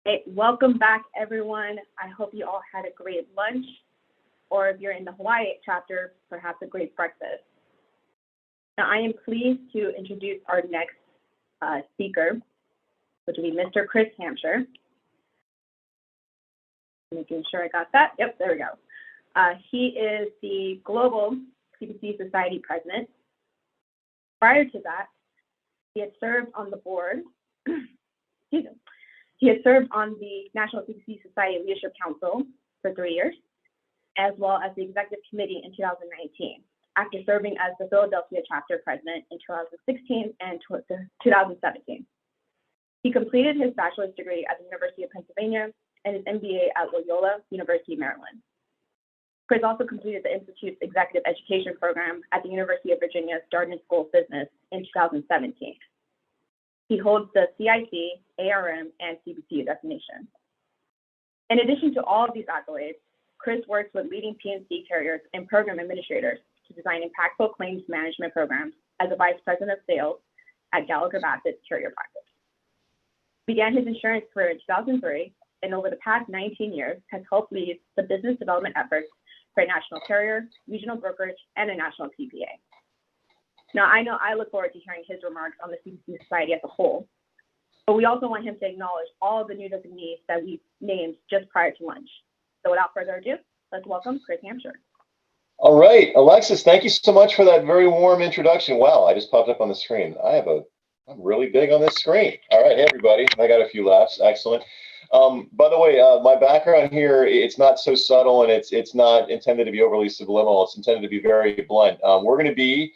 Hey, welcome back, everyone. I hope you all had a great lunch, or if you're in the Hawaii chapter, perhaps a great breakfast. Now, I am pleased to introduce our next speaker, which will be Mr. Chris Hampshire. Making sure I got that. Yep, there we go. He is the Global CPCU Society President. Prior to that, he had served on the board, excuse me, he had served on the National CPCU Society Leadership Council for 3 years, as well as the Executive Committee in 2019, after serving as the Philadelphia Chapter President in 2016 and 2017. He completed his bachelor's degree at the University of Pennsylvania and his MBA at Loyola University, Maryland. Chris also completed the Institute's Executive Education Program at the University of Virginia's Darden School of Business in 2017. He holds the CIC, ARM, and CPCU designation. In addition to all of these accolades, Chris works with leading P&C carriers and program administrators to design impactful claims management programs as a vice president of sales at Gallagher Bassett's carrier practice. He began his insurance career in 2003, and over the past 19 years has helped lead the business development efforts for a national carrier, regional brokerage, and a national TPA. Now, I know I look forward to hearing his remarks on the CPCU Society as a whole, but we also want him to acknowledge all of the new designees that we named just prior to lunch. So without further ado, let's welcome Chris Hampshire. All right, Alexis, thank you so much for that very warm introduction. Wow, I just popped up on the screen. I'm really big on this screen. All right, hey everybody, I got a few laughs, excellent. By the way, my background here, it's not so subtle and it's not intended to be overly subliminal. It's intended to be very blunt. We're going to be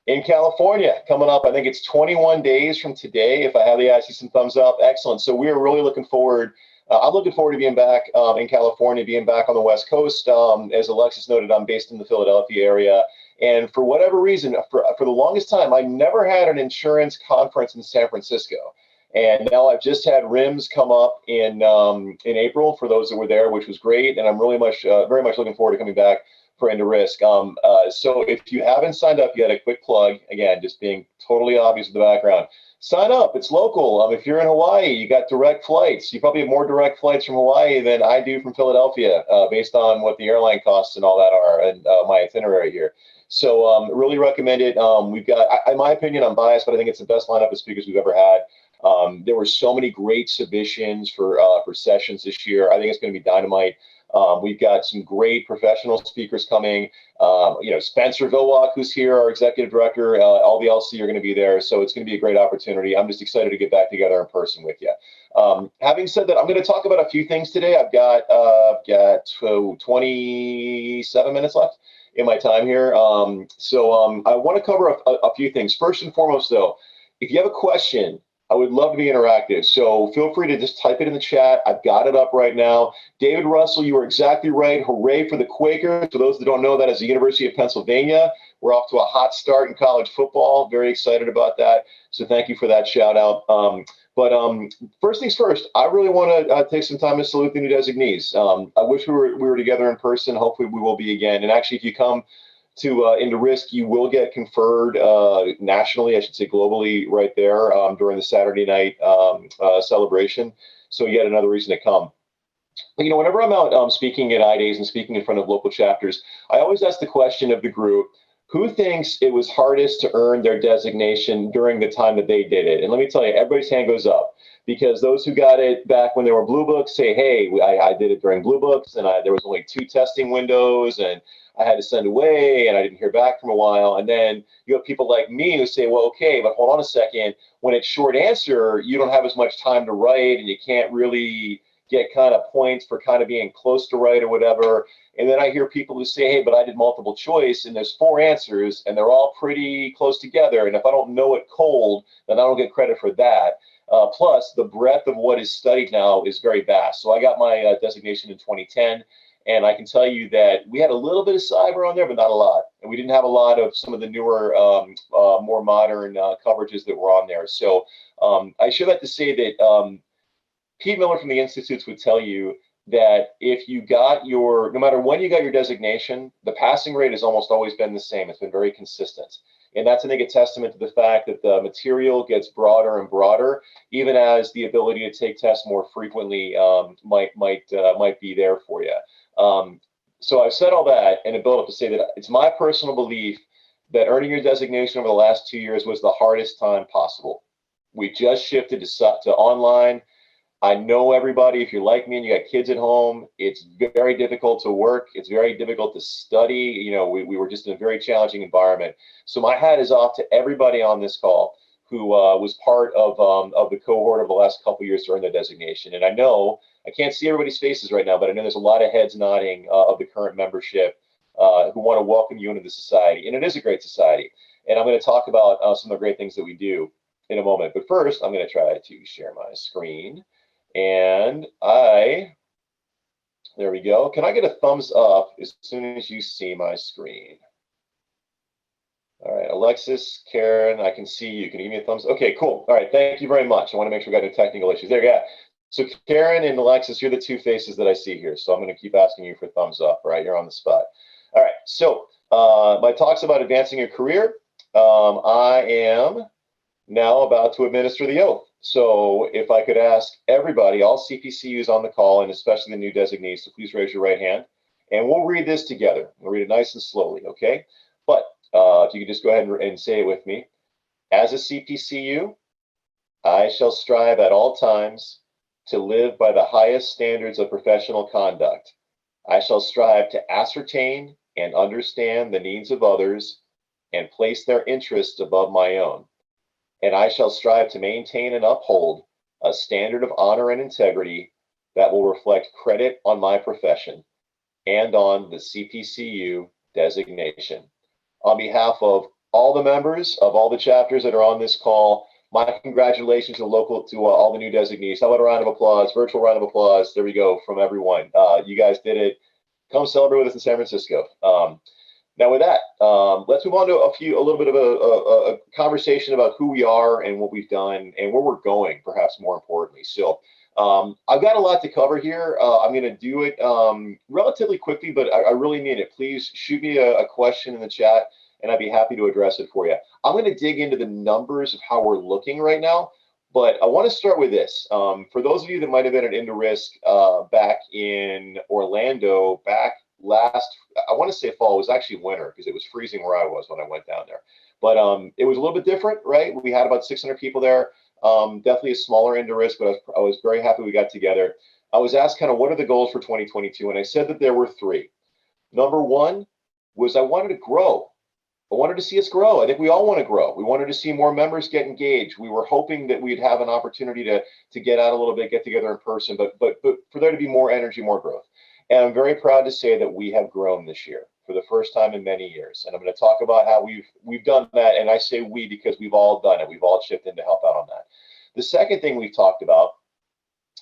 in California coming up. I think it's 21 days from today. If I have the see some thumbs up, excellent. So we are really looking forward. I'm looking forward to being back in California, being back on the West Coast. As Alexis noted, I'm based in the Philadelphia area. And for whatever reason, for the longest time, I never had an insurance conference in San Francisco. And now I've just had RIMS come up in April for those that were there, which was great. And I'm really very much looking forward to coming back for End of Risk. So if you haven't signed up yet, a quick plug, again, just being totally obvious with the background, sign up. It's local. If you're in Hawaii, you got direct flights. You probably have more direct flights from Hawaii than I do from Philadelphia, based on what the airline costs and all that are, and my itinerary here. So really recommend it. We've got, in my opinion, I'm biased, but I think it's the best lineup of speakers we've ever had. There were so many great submissions for sessions this year. I think it's going to be dynamite. We've got some great professional speakers coming. Spencer Vilwalk, who's here, our executive director, all the LC are going to be there. So it's going to be a great opportunity. I'm just excited to get back together in person with you. Having said that, I'm going to talk about a few things today. I've got 27 minutes left in my time here. So I want to cover a few things. First and foremost, though, if you have a question, I would love to be interactive. So feel free to just type it in the chat. I've got it up right now. David Russell, you are exactly right. Hooray for the Quakers. For those that don't know, that is the University of Pennsylvania. We're off to a hot start in college football. Very excited about that. So thank you for that shout out. But first things first, I really want to take some time to salute the new designees. I wish we were together in person. Hopefully we will be again. And actually, if you come to Into Risk, you will get conferred nationally, I should say globally, right there during the Saturday night celebration. So yet another reason to come. Whenever I'm out speaking at I-Days and speaking in front of local chapters, I always ask the question of the group, who thinks it was hardest to earn their designation during the time that they did it? And let me tell you, everybody's hand goes up, because those who got it back when there were Blue Books say, hey, I did it during Blue Books, and there was only 2 testing windows, and I had to send away, and I didn't hear back from a while. And then you have people like me who say, well, okay, but hold on a second. When it's short answer, you don't have as much time to write, and you can't really get kind of points for kind of being close to right or whatever. And then I hear people who say, hey, but I did multiple choice, and there's 4 answers, and they're all pretty close together. And if I don't know it cold, then I don't get credit for that. Plus, the breadth of what is studied now is very vast. So I got my designation in 2010. And I can tell you that we had a little bit of cyber on there, but not a lot. And we didn't have a lot of some of the newer, more modern coverages that were on there. So I share that to say that Pete Miller from the Institutes would tell you that if you got no matter when you got your designation, the passing rate has almost always been the same. It's been very consistent. And that's, I think, a testament to the fact that the material gets broader and broader, even as the ability to take tests more frequently might be there for you. So I've said all that and a build up to say that it's my personal belief that earning your designation over the last 2 years was the hardest time possible. We just shifted to online. I know everybody, if you're like me and you got kids at home, it's very difficult to work. It's very difficult to study. You know, we were just in a very challenging environment. So my hat is off to everybody on this call who was part of the cohort of the last couple of years to earn their designation. And I know, I can't see everybody's faces right now, but I know there's a lot of heads nodding of the current membership who want to welcome you into the society. And it is a great society. And I'm going to talk about some of the great things that we do in a moment. But first, I'm going to try to share my screen. And there we go. Can I get a thumbs up as soon as you see my screen? All right, Alexis, Karen, I can see you. Can you give me a thumbs up? Okay, cool. All right, thank you very much. I want to make sure we got no technical issues. There you go. So Karen and Alexis, you're the two faces that I see here. So I'm going to keep asking you for thumbs up, all right? You're on the spot. All right, so my talk's about advancing your career. I am now about to administer the oath. So if I could ask everybody, all CPCUs on the call, and especially the new designees, to please raise your right hand, and we'll read this together. We'll read it nice and slowly, okay? But if you could just go ahead and say it with me. As a CPCU, I shall strive at all times to live by the highest standards of professional conduct. I shall strive to ascertain and understand the needs of others and place their interests above my own. And I shall strive to maintain and uphold a standard of honor and integrity that will reflect credit on my profession and on the CPCU designation. On behalf of all the members of all the chapters that are on this call, my congratulations to all the new designees. How about a round of applause, virtual round of applause? There we go from everyone. You guys did it. Come celebrate with us in San Francisco. Now with that, let's move on to a little bit of a conversation about who we are and what we've done and where we're going, perhaps more importantly. So I've got a lot to cover here. I'm going to do it relatively quickly, but I really mean it. Please shoot me a question in the chat and I'd be happy to address it for you. I'm going to dig into the numbers of how we're looking right now, but I want to start with this. For those of you that might have been at Into Risk back in Orlando, back last, I want to say fall, it was actually winter because it was freezing where I was when I went down there. But it was a little bit different, right? We had about 600 people there. Definitely a smaller Into Risk, but I was very happy we got together. I was asked kind of what are the goals for 2022, and I said that there were three. Number one was I wanted to grow. I wanted to see us grow. I think we all want to grow. We wanted to see more members get engaged. We were hoping that we'd have an opportunity to get out a little bit, get together in person, but for there to be more energy, more growth. And I'm very proud to say that we have grown this year for the first time in many years. And I'm going to talk about how we've done that. And I say we because we've all done it. We've all chipped in to help out on that. The second thing we've talked about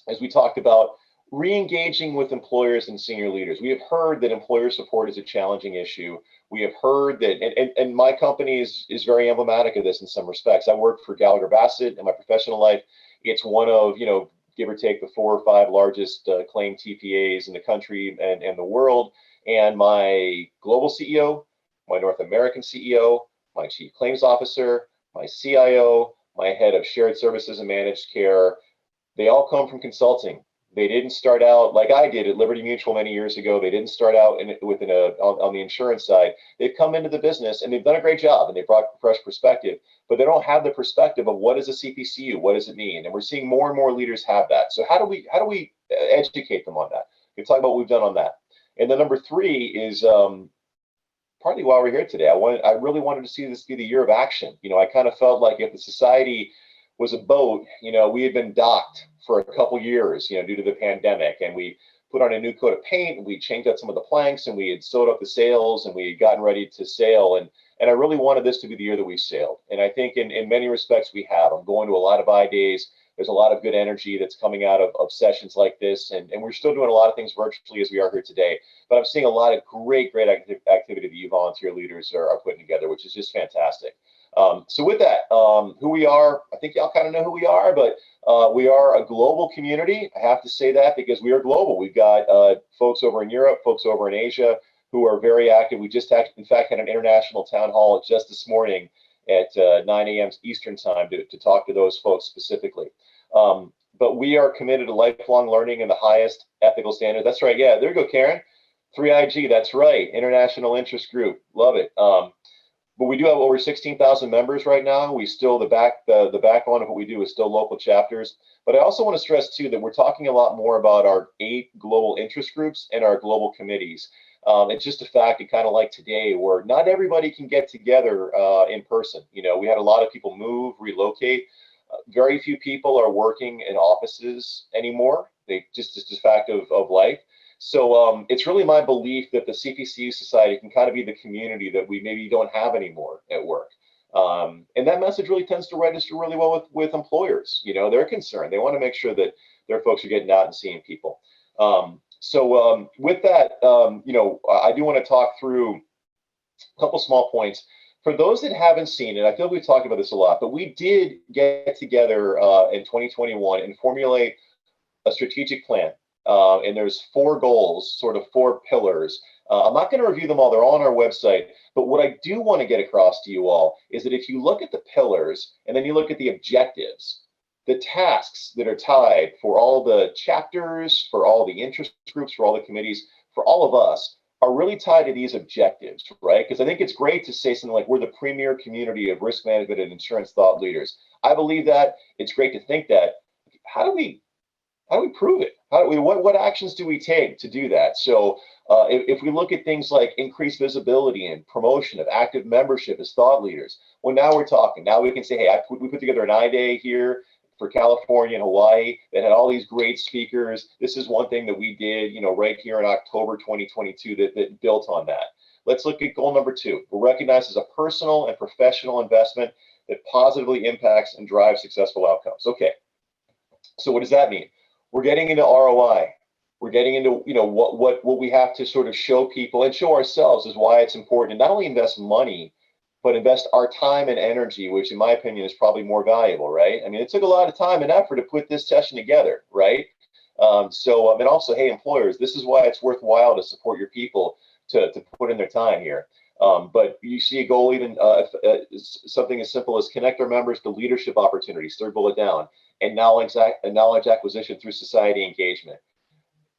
is we talked about re-engaging with employers and senior leaders. We have heard that employer support is a challenging issue. We have heard that, and my company is very emblematic of this in some respects. I work for Gallagher Bassett in my professional life. It's one of, give or take the 4 or 5 largest claim TPAs in the country and the world. And my global CEO, my North American CEO, my chief claims officer, my CIO, my head of shared services and managed care, they all come from consulting. They didn't start out like I did at Liberty Mutual many years ago. They didn't start out on the insurance side. They've come into the business and they've done a great job and they brought a fresh perspective, but they don't have the perspective of what is a CPCU, what does it mean? And we're seeing more and more leaders have that. So how do we educate them on that? We can talk about what we've done on that. And then number 3 is partly why we're here today. I really wanted to see this be the year of action. I kind of felt like if the society was a boat, we had been docked for a couple years, due to the pandemic, and we put on a new coat of paint, and we changed out some of the planks, and we had sewed up the sails, and we had gotten ready to sail, and I really wanted this to be the year that we sailed, and I think in many respects we have. I'm going to a lot of I-Days. There's a lot of good energy that's coming out of sessions like this, and we're still doing a lot of things virtually as we are here today, but I'm seeing a lot of great activity that you volunteer leaders are putting together, which is just fantastic. So with that, who we are, I think y'all kind of know who we are, but we are a global community. I have to say that because we are global. We've got folks over in Europe, folks over in Asia who are very active. We just, in fact, had an international town hall just this morning at 9 a.m. Eastern time to talk to those folks specifically. But we are committed to lifelong learning and the highest ethical standards. That's right. Yeah, there you go, Karen. 3IG, that's right. International Interest Group. Love it. But we do have over 16,000 members right now. We still, the backbone of what we do is still local chapters. But I also want to stress, too, that we're talking a lot more about our 8 global interest groups and our global committees. It's just a fact, and kind of like today, where not everybody can get together in person. You know, we had a lot of people move, relocate. Very few people are working in offices anymore. They just, it's just a fact of life. So it's really my belief that the CPCU Society can kind of be the community that we maybe don't have anymore at work. And that message really tends to register really well with employers. You know, they're concerned. They want to make sure that their folks are getting out and seeing people. So with that, you know, I do want to talk through a couple small points. For those that haven't seen it, I feel we've talked about this a lot, but we did get together in 2021 and formulate a strategic plan. And there's 4 goals, sort of 4 pillars. I'm not going to review them all. They're all on our website. But what I do want to get across to you all is that if you look at the pillars and then you look at the objectives, the tasks that are tied for all the chapters, for all the interest groups, for all the committees, for all of us, are really tied to these objectives, right? Because I think it's great to say something like we're the premier community of risk management and insurance thought leaders. I believe that. It's great to think that. How do we prove it? What actions do we take to do that? So if we look at things like increased visibility and promotion of active membership as thought leaders, well, now we're talking. Now we can say, hey, we put together an I-Day here for California and Hawaii that had all these great speakers. This is one thing that we did, you know, right here in October 2022 that built on that. Let's look at goal number 2. We're recognized as a personal and professional investment that positively impacts and drives successful outcomes. Okay, so what does that mean? We're getting into ROI. We're getting into, you know, what we have to sort of show people and show ourselves is why it's important to not only invest money, but invest our time and energy, which in my opinion is probably more valuable, right? I mean, it took a lot of time and effort to put this session together, right? And also, hey, employers, this is why it's worthwhile to support your people to put in their time here. But you see a goal, even something as simple as connect our members to leadership opportunities, 3rd bullet down, and knowledge acquisition through society engagement.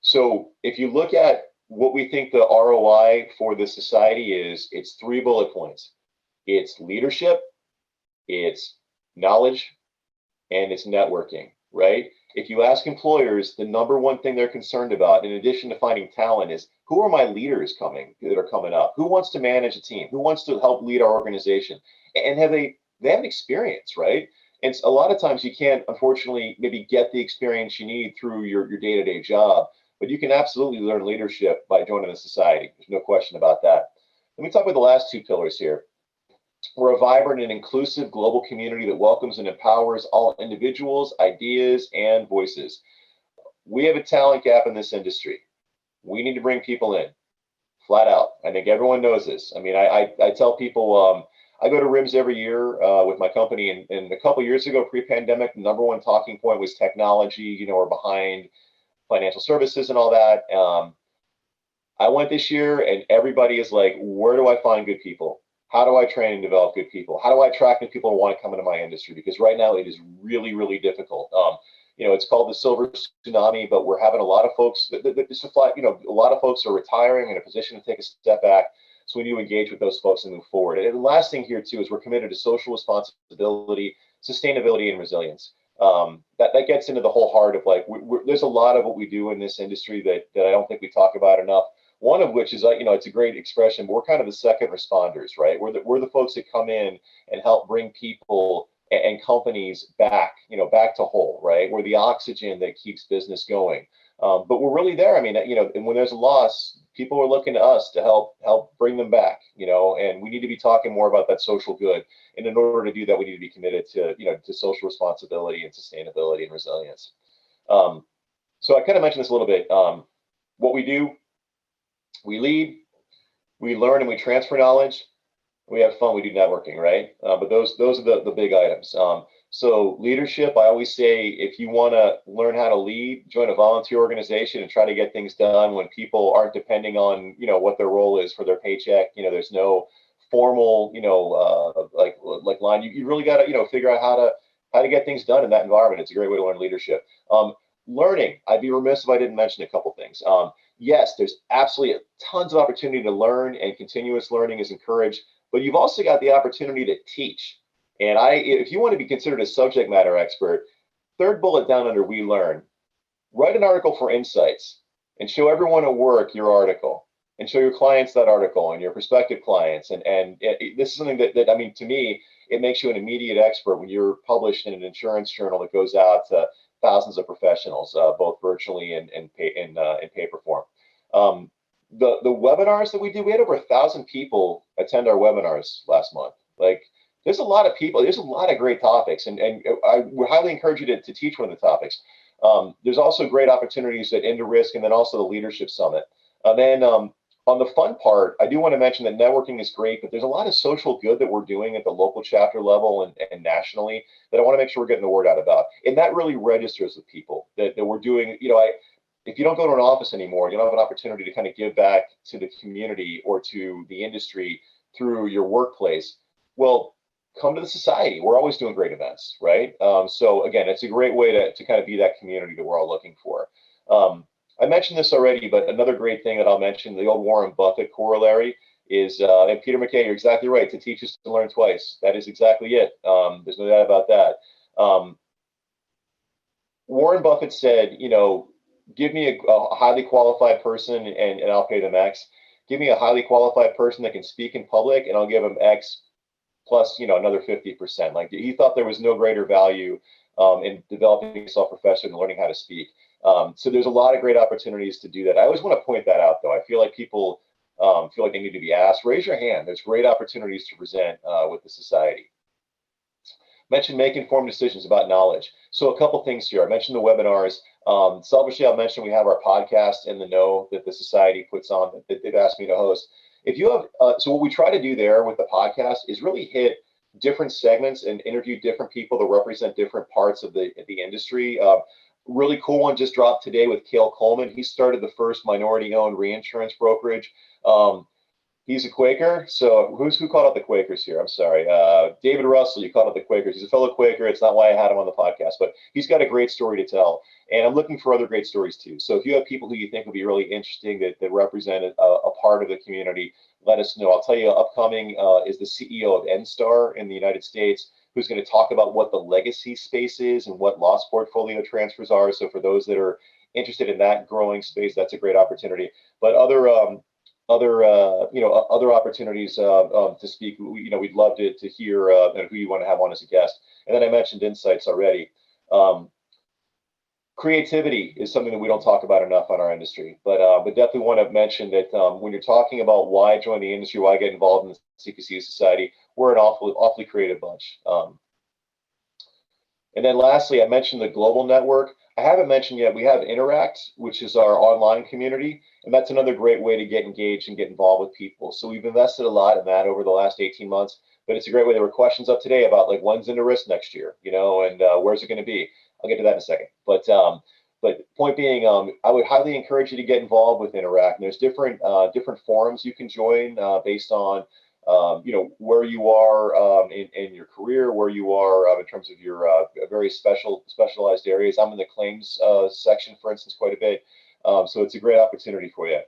So if you look at what we think the ROI for the society is, it's 3 bullet points. It's leadership, it's knowledge, and it's networking, right? If you ask employers, the number one thing they're concerned about, in addition to finding talent, is who are my leaders that are coming up? Who wants to manage a team? Who wants to help lead our organization? And they have an experience, right? And a lot of times you can't, unfortunately, maybe get the experience you need through your day-to-day job, but you can absolutely learn leadership by joining the society. There's no question about that. Let me talk about the last 2 pillars here. We're a vibrant and inclusive global community that welcomes and empowers all individuals, ideas, and voices. We have a talent gap in this industry. We need to bring people in, flat out. I think everyone knows this. I mean, I tell people, I go to RIMS every year with my company, and a couple of years ago, pre-pandemic, the number one talking point was technology, you know, or behind financial services and all that. I went this year, and everybody is like, where do I find good people? How do I train and develop good people? How do I attract new people who want to come into my industry? Because right now it is really, really difficult. You know, it's called the silver tsunami, but we're having a lot of folks you know, a lot of folks are retiring in a position to take a step back. So we need to engage with those folks and move forward. And the last thing here too is we're committed to social responsibility, sustainability, and resilience. That gets into the whole heart of like, there's a lot of what we do in this industry that I don't think we talk about enough. One of which is, you know, it's a great expression, but we're kind of the second responders, right? We're the folks that come in and help bring people and companies back, you know, back to whole, right? We're the oxygen that keeps business going. But we're really there. I mean, you know, and when there's a loss, people are looking to us to help bring them back, you know, and we need to be talking more about that social good. And in order to do that, we need to be committed to, you know, to social responsibility and sustainability and resilience. So I kind of mentioned this a little bit. What we do, we lead, we learn, and we transfer knowledge. We have fun. We do networking, right? But those are the big items. So leadership, I always say, if you want to learn how to lead, join a volunteer organization and try to get things done when people aren't depending on, what their role is for their paycheck. There's no formal, like line. You really got to, figure out how to get things done in that environment. It's a great way to learn leadership. Learning, I'd be remiss if I didn't mention a couple things. Yes, there's absolutely tons of opportunity to learn, and continuous learning is encouraged, but you've also got the opportunity to teach. And if you want to be considered a subject matter expert, third bullet down under we learn, write an article for Insights and show everyone at work your article, and show your clients that article and your prospective clients. And this is something that, I mean, to me, it makes you an immediate expert when you're published in an insurance journal that goes out to thousands of professionals, both virtually and in paper form. The webinars that we do, we had over 1,000 people attend our webinars last month. Like, there's a lot of people, there's a lot of great topics, and I would highly encourage you to teach one of the topics. There's also great opportunities at Into Risk, and then also the Leadership Summit. Then on the fun part, I do want to mention that networking is great, but there's a lot of social good that we're doing at the local chapter level and nationally that I want to make sure we're getting the word out about. And that really registers with people that we're doing. If you don't go to an office anymore, you don't have an opportunity to kind of give back to the community or to the industry through your workplace. Well, come to the society. We're always doing great events, right? So again, it's a great way to kind of be that community that we're all looking for. I mentioned this already, but another great thing that I'll mention, the old Warren Buffett corollary is, and Peter McKay, you're exactly right, to teach is to learn twice. That is exactly it. There's no doubt about that. Warren Buffett said, give me a highly qualified person and I'll pay them X. Give me a highly qualified person that can speak in public and I'll give them X plus, another 50%. Like, he thought there was no greater value in developing yourself professionally and learning how to speak. So there's a lot of great opportunities to do that. I always want to point that out, though. I feel like people feel like they need to be asked. Raise your hand. There's great opportunities to present with the society. Mentioned make informed decisions about knowledge. So a couple things here. I mentioned the webinars. Selfishly, I'll mention we have our podcast In the Know that the society puts on that they've asked me to host. If you have, so what we try to do there with the podcast is really hit different segments and interview different people that represent different parts of the industry. Really cool one just dropped today with Cale Coleman. He started the first minority-owned reinsurance brokerage. He's a Quaker. So who called out the Quakers here? I'm sorry. David Russell, you called out the Quakers. He's a fellow Quaker. It's not why I had him on the podcast, but he's got a great story to tell. And I'm looking for other great stories too. So if you have people who you think would be really interesting that represent a part of the community, let us know. I'll tell you, upcoming is the CEO of NSTAR in the United States, who's going to talk about what the legacy space is and what loss portfolio transfers are. So for those that are interested in that growing space, that's a great opportunity. But other opportunities to speak. We'd love to hear who you want to have on as a guest. And then I mentioned Insights already. Creativity is something that we don't talk about enough on our industry, but definitely want to mention that when you're talking about why join the industry, why get involved in the CPCU society, we're an awfully creative bunch. And then lastly, I mentioned the global network. I haven't mentioned yet, we have Interact, which is our online community, and that's another great way to get engaged and get involved with people. So we've invested a lot in that over the last 18 months, but it's a great way. There were questions up today about like when's Into Risk next year, and where's it going to be? I'll get to that in a second. But point being, I would highly encourage you to get involved with Interact. And there's different forums you can join based on where you are in your career, where you are in terms of your very specialized areas. I'm in the claims section, for instance, quite a bit. So it's a great opportunity for you.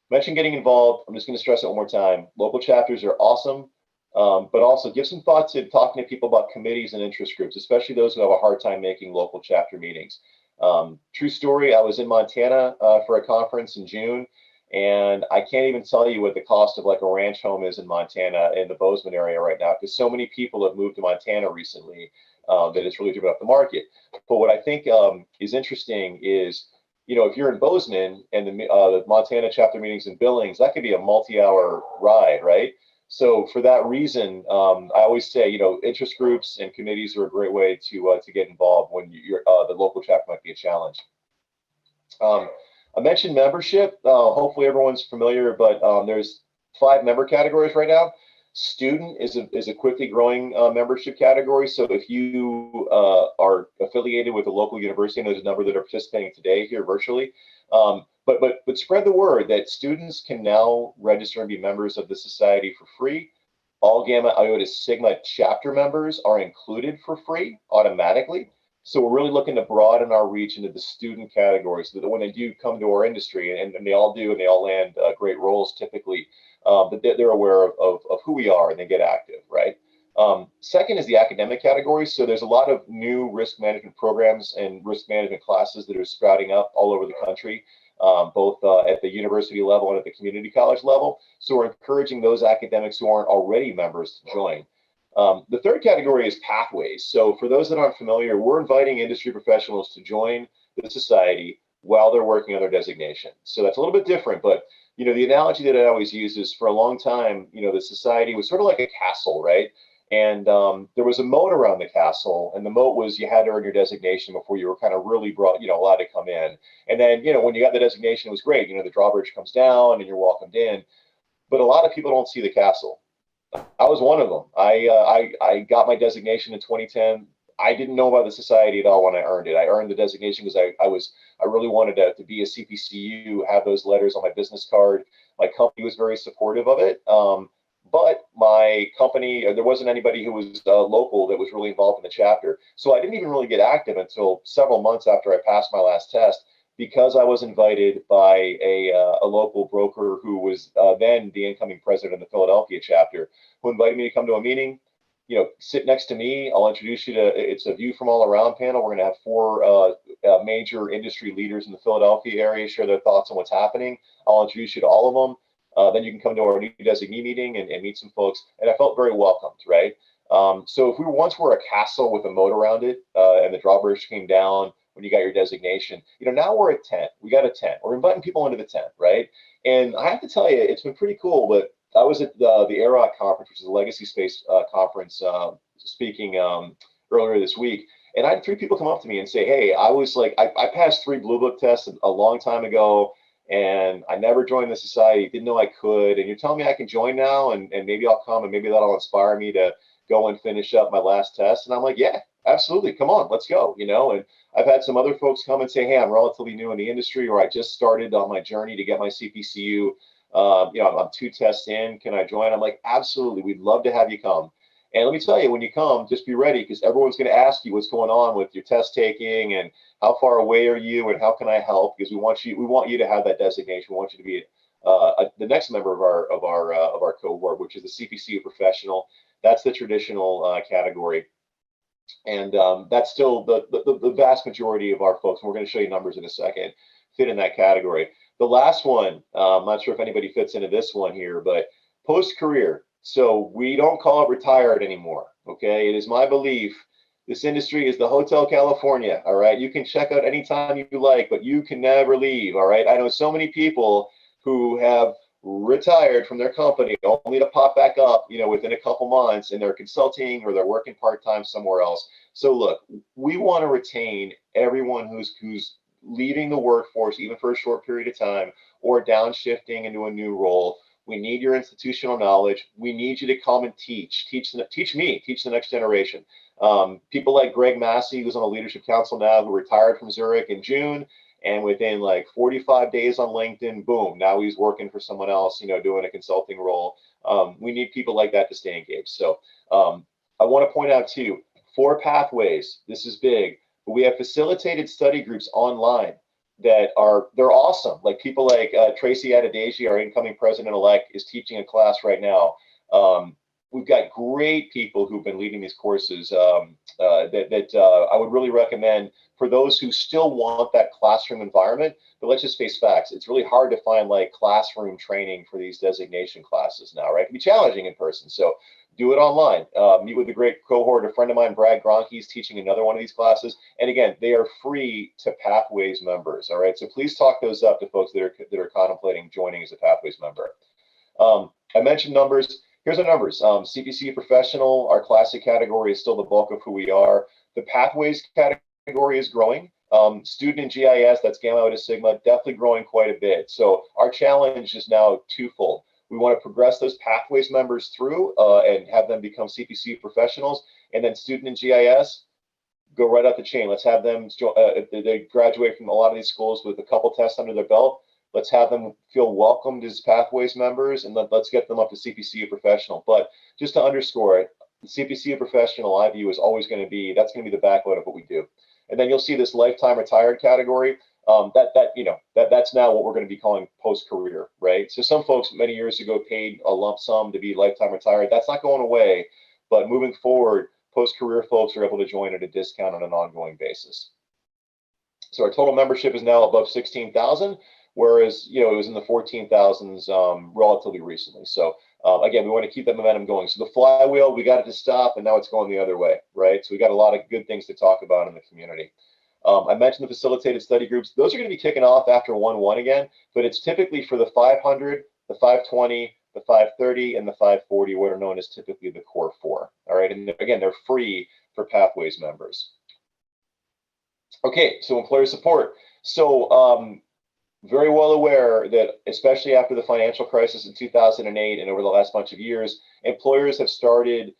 Mention getting involved. I'm just going to stress it one more time. Local chapters are awesome. But also give some thought to talking to people about committees and interest groups, especially those who have a hard time making local chapter meetings. True story, I was in Montana for a conference in June, and I can't even tell you what the cost of like a ranch home is in Montana in the Bozeman area right now, because so many people have moved to Montana recently that it's really driven up the market. But what I think is interesting is, if you're in Bozeman and the Montana chapter meetings in Billings, that could be a multi-hour ride, right? So for that reason, I always say, interest groups and committees are a great way to get involved when the local chapter might be a challenge. I mentioned membership. Hopefully everyone's familiar, but there's 5 member categories right now. Student is a quickly growing membership category. So if you are affiliated with a local university, and there's a number that are participating today here virtually, but spread the word that students can now register and be members of the society for free. All Gamma Iota Sigma chapter members are included for free automatically. So we're really looking to broaden our reach into the student category so that when they do come to our industry, and they all do, and they all land great roles typically, that they're aware of who we are and they get active, right? Second is the academic category. So there's a lot of new risk management programs and risk management classes that are sprouting up all over the country, both at the university level and at the community college level. So we're encouraging those academics who aren't already members to join. The third category is pathways. So for those that aren't familiar, we're inviting industry professionals to join the society while they're working on their designation. So that's a little bit different, but you know, the analogy that I always use is for a long time, you know, the society was sort of like a castle, right? And there was a moat around the castle, and the moat was you had to earn your designation before you were kind of really brought, you know, allowed to come in. And then, you know, when you got the designation, it was great. You know, the drawbridge comes down and you're welcomed in. But a lot of people don't see the castle. I was one of them. I got my designation in 2010. I didn't know about the society at all when I earned it. I earned the designation because I really wanted to be a CPCU, have those letters on my business card. My company was very supportive of it. But my company, there wasn't anybody who was local that was really involved in the chapter. So I didn't even really get active until several months after I passed my last test, because I was invited by a local broker who was then the incoming president of the Philadelphia chapter, who invited me to come to a meeting. You know, sit next to me. I'll introduce you to, it's a view from all around panel. We're going to have four major industry leaders in the Philadelphia area share their thoughts on what's happening. I'll introduce you to all of them. Then you can come to our new designee meeting and meet some folks. And I felt very welcomed, right? So if we once were a castle with a moat around it, and the drawbridge came down when you got your designation, you know, now we're at 10. We got a 10. We're inviting people into the 10, right? And I have to tell you, it's been pretty cool. But I was at the AROC conference, which is a legacy space conference, speaking earlier this week. And I had 3 people come up to me and say, hey, I was like, I passed 3 Blue Book tests a long time ago, and I never joined the society, didn't know I could. And you're telling me I can join now, and maybe I'll come, and maybe that'll inspire me to go and finish up my last test. And I'm like, yeah, absolutely. Come on, let's go. You know, and I've had some other folks come and say, hey, I'm relatively new in the industry, or I just started on my journey to get my CPCU. You know, I'm 2 tests in. Can I join? I'm like, absolutely. We'd love to have you come. And let me tell you, when you come, just be ready, because everyone's going to ask you what's going on with your test taking and how far away are you and how can I help? Because we want you to have that designation. We want you to be the next member of our cohort, which is the CPCU professional. That's the traditional category, and that's still the vast majority of our folks. And we're going to show you numbers in a second. Fit in that category. The last one, I'm not sure if anybody fits into this one here, but post-career. So we don't call it retired anymore, okay? It is my belief this industry is the Hotel California, all right? You can check out anytime you like, but you can never leave, all right? I know so many people who have retired from their company only to pop back up, you know, within a couple months, and they're consulting or they're working part-time somewhere else. So look, we want to retain everyone who's leaving the workforce, even for a short period of time, or downshifting into a new role. We need your institutional knowledge. We need you to come and teach the next generation. People like Greg Massey, who's on the leadership council now, who retired from Zurich in June, and within like 45 days on LinkedIn, boom, now he's working for someone else, you know, doing a consulting role. We need people like that to stay engaged. So I want to point out too, 4 pathways. This is big, but we have facilitated study groups online they're awesome. Like people like Tracy Adedeji, our incoming president-elect, is teaching a class right now. We've got great people who've been leading these courses that I would really recommend for those who still want that classroom environment. But let's just face facts. It's really hard to find like classroom training for these designation classes now, right? It can be challenging in person. So do it online. Meet with a great cohort. A friend of mine, Brad Gronke, is teaching another one of these classes. And again, they are free to Pathways members. All right. So please talk those up to folks that are contemplating joining as a Pathways member. I mentioned numbers. Here's our numbers. CPCU professional, our classic category is still the bulk of who we are. The Pathways category is growing. Student and GIS, that's Gamma Iota Sigma, definitely growing quite a bit. So our challenge is now twofold. We want to progress those pathways members through and have them become CPCU professionals. And then student and GIS, go right up the chain. Let's have them, if they graduate from a lot of these schools with a couple tests under their belt, let's have them feel welcomed as pathways members, and let's get them up to CPCU professional. But just to underscore it, the CPCU professional, I view, is always going to be, that's going to be the backbone of what we do. And then you'll see this lifetime retired category. That's now what we're going to be calling post-career, right? So some folks many years ago paid a lump sum to be lifetime retired. That's not going away, but moving forward, post-career folks are able to join at a discount on an ongoing basis. So our total membership is now above 16,000, whereas it was in the 14,000s relatively recently. So again, we want to keep that momentum going. So the flywheel, we got it to stop, and now it's going the other way, right? So we got a lot of good things to talk about in the community. I mentioned the facilitated study groups. Those are going to be kicking off after 1/1 again, but it's typically for the 500, the 520, the 530, and the 540, what are known as typically the core 4. All right, and again, they're free for Pathways members. Okay, so employer support. So very well aware that, especially after the financial crisis in 2008 and over the last bunch of years, employers have started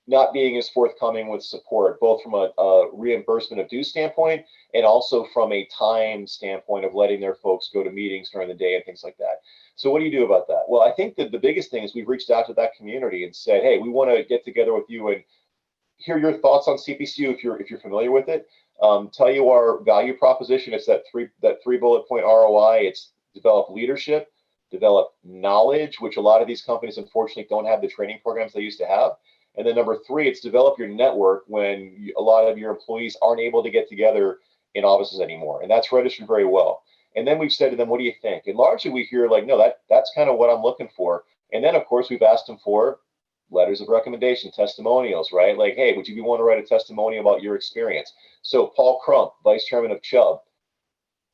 not being as forthcoming with support, both from a reimbursement of dues standpoint and also from a time standpoint of letting their folks go to meetings during the day and things like that. So what do you do about that? Well, I think that the biggest thing is we've reached out to that community and said, hey, we want to get together with you and hear your thoughts on CPCU if you're familiar with it. Tell you our value proposition. It's that three bullet point ROI. It's develop leadership, develop knowledge, which a lot of these companies unfortunately don't have the training programs they used to have. And then number 3, it's develop your network when a lot of your employees aren't able to get together in offices anymore. And that's registered very well. And then we've said to them, what do you think? And largely we hear like, no, that's kind of what I'm looking for. And then of course we've asked them for letters of recommendation, testimonials, right? Like, hey, would you be willing to write a testimonial about your experience? So Paul Crump, Vice Chairman of Chubb,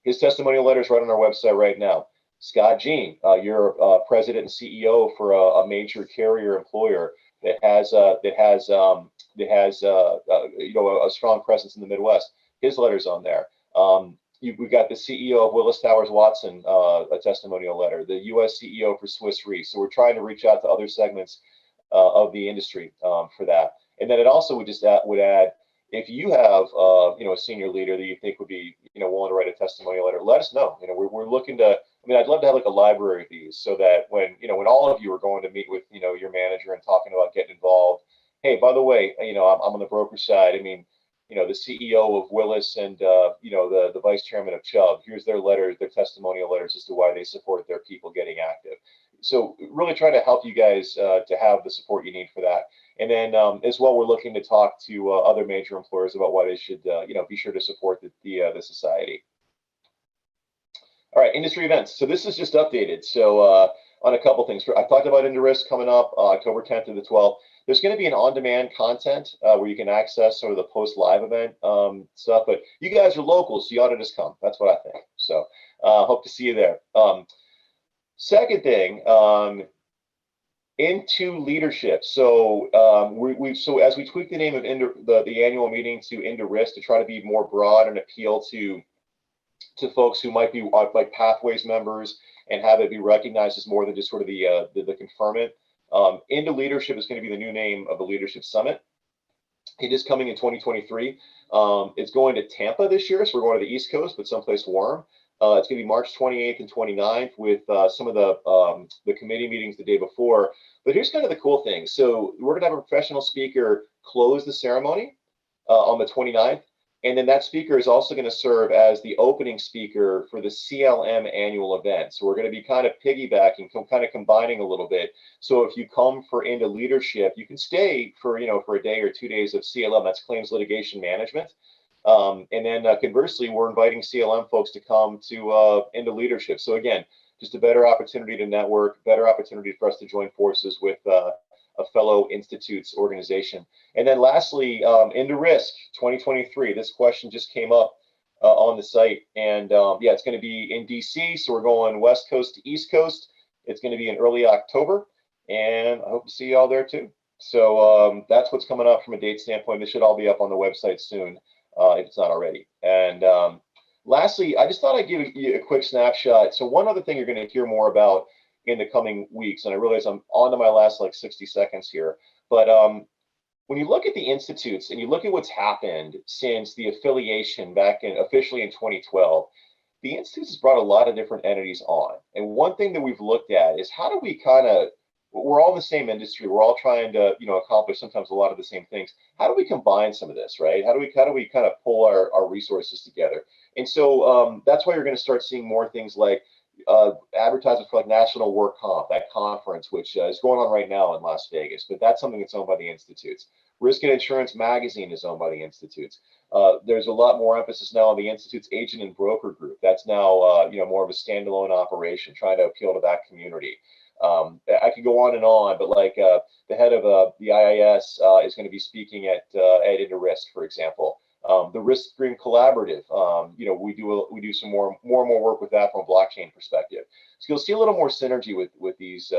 his testimonial letter is right on our website right now. Scott Jean, you're president and CEO for a major carrier employer that has a strong presence in the Midwest. His letter's on there. We've got the CEO of Willis Towers Watson, a testimonial letter, the U.S. CEO for Swiss Re. So we're trying to reach out to other segments of the industry for that. And then it also would add, if you have a senior leader that you think would be willing to write a testimonial letter, let us know. We're looking to. I mean, I'd love to have like a library of these so that when all of you are going to meet with your manager and talking about getting involved, hey, by the way, I'm on the broker side. I mean, the CEO of Willis and the vice chairman of Chubb, here's their letters, their testimonial letters as to why they support their people getting active. So really trying to help you guys to have the support you need for that. And then as well, we're looking to talk to other major employers about why they should be sure to support the society. All right, industry events. So this is just updated. So on a couple things. I talked about IndoRisk coming up October 10th to the 12th. There's going to be an on-demand content where you can access sort of the post-live event stuff. But you guys are local, so you ought to just come. That's what I think. So hope to see you there. Second thing, into leadership. So so as we tweak the name of the annual meeting to IndoRisk to try to be more broad and appeal to folks who might be like Pathways members and have it be recognized as more than just sort of the conferment. Into Leadership is going to be the new name of the Leadership Summit. It is coming in 2023. It's going to Tampa this year, so we're going to the East Coast, but someplace warm. It's going to be March 28th and 29th with some of the committee meetings the day before. But here's kind of the cool thing. So we're going to have a professional speaker close the ceremony on the 29th. And then that speaker is also going to serve as the opening speaker for the CLM annual event. So we're going to be kind of piggybacking, kind of combining a little bit. So if you come for Into Leadership, you can stay for for a day or 2 days of CLM. That's Claims Litigation Management. And then conversely, we're inviting CLM folks to come to Into Leadership. So again, just a better opportunity to network, better opportunity for us to join forces with a fellow institutes organization. And then lastly, IndoRisk 2023. This question just came up on the site. And yeah, it's going to be in DC. So we're going West Coast to East Coast. It's going to be in early October. And I hope to see you all there too. So that's what's coming up from a date standpoint. This should all be up on the website soon, if it's not already. And lastly, I just thought I'd give you a quick snapshot. So one other thing you're going to hear more about in the coming weeks. And I realize I'm on to my last like 60 seconds here, but when you look at the institutes and you look at what's happened since the affiliation back in officially in 2012, the institutes has brought a lot of different entities on. And one thing that we've looked at is how do we kind of, we're all in the same industry, we're all trying to, accomplish sometimes a lot of the same things. How do we combine some of this, right? How do we kind of pull our resources together? And so that's why you're going to start seeing more things like advertisements for like National Work Comp, that conference, which is going on right now in Las Vegas, but that's something that's owned by the institutes. Risk and Insurance Magazine is owned by the institutes. There's a lot more emphasis now on the institute's agent and broker group. That's now, more of a standalone operation, trying to appeal to that community. I could go on and on, but like the head of the IIS is going to be speaking at InterRisk, for example. The Risk Screen Collaborative, we do some more and more work with that from a blockchain perspective. So you'll see a little more synergy with these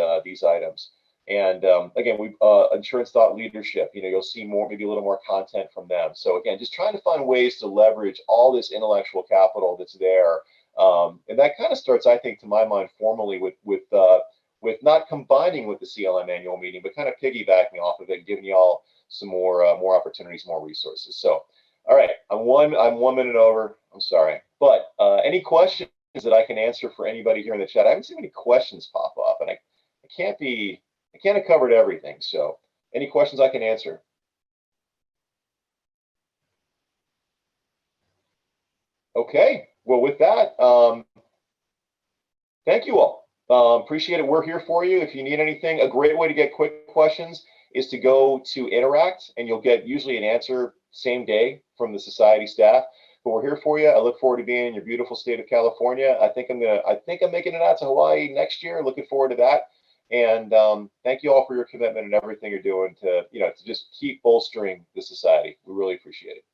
items. And again, we Insurance Thought Leadership. You'll see maybe a little more content from them. So again, just trying to find ways to leverage all this intellectual capital that's there, and that kind of starts, I think, to my mind, formally with not combining with the CLM annual meeting, but kind of piggybacking off of it, and giving you all some more opportunities, more resources. So, all right, I'm 1 minute over. I'm sorry, but any questions that I can answer for anybody here in the chat? I haven't seen any questions pop up, and I can't have covered everything. So, any questions I can answer? Okay. Well, with that, thank you all. Appreciate it. We're here for you. If you need anything, a great way to get quick questions is to go to Interact, and you'll get usually an answer same day from the society staff. But we're here for you. I look forward to being in your beautiful state of California. I think I'm making it out to Hawaii next year. Looking forward to that. And thank you all for your commitment and everything you're doing to just keep bolstering the society. We really appreciate it.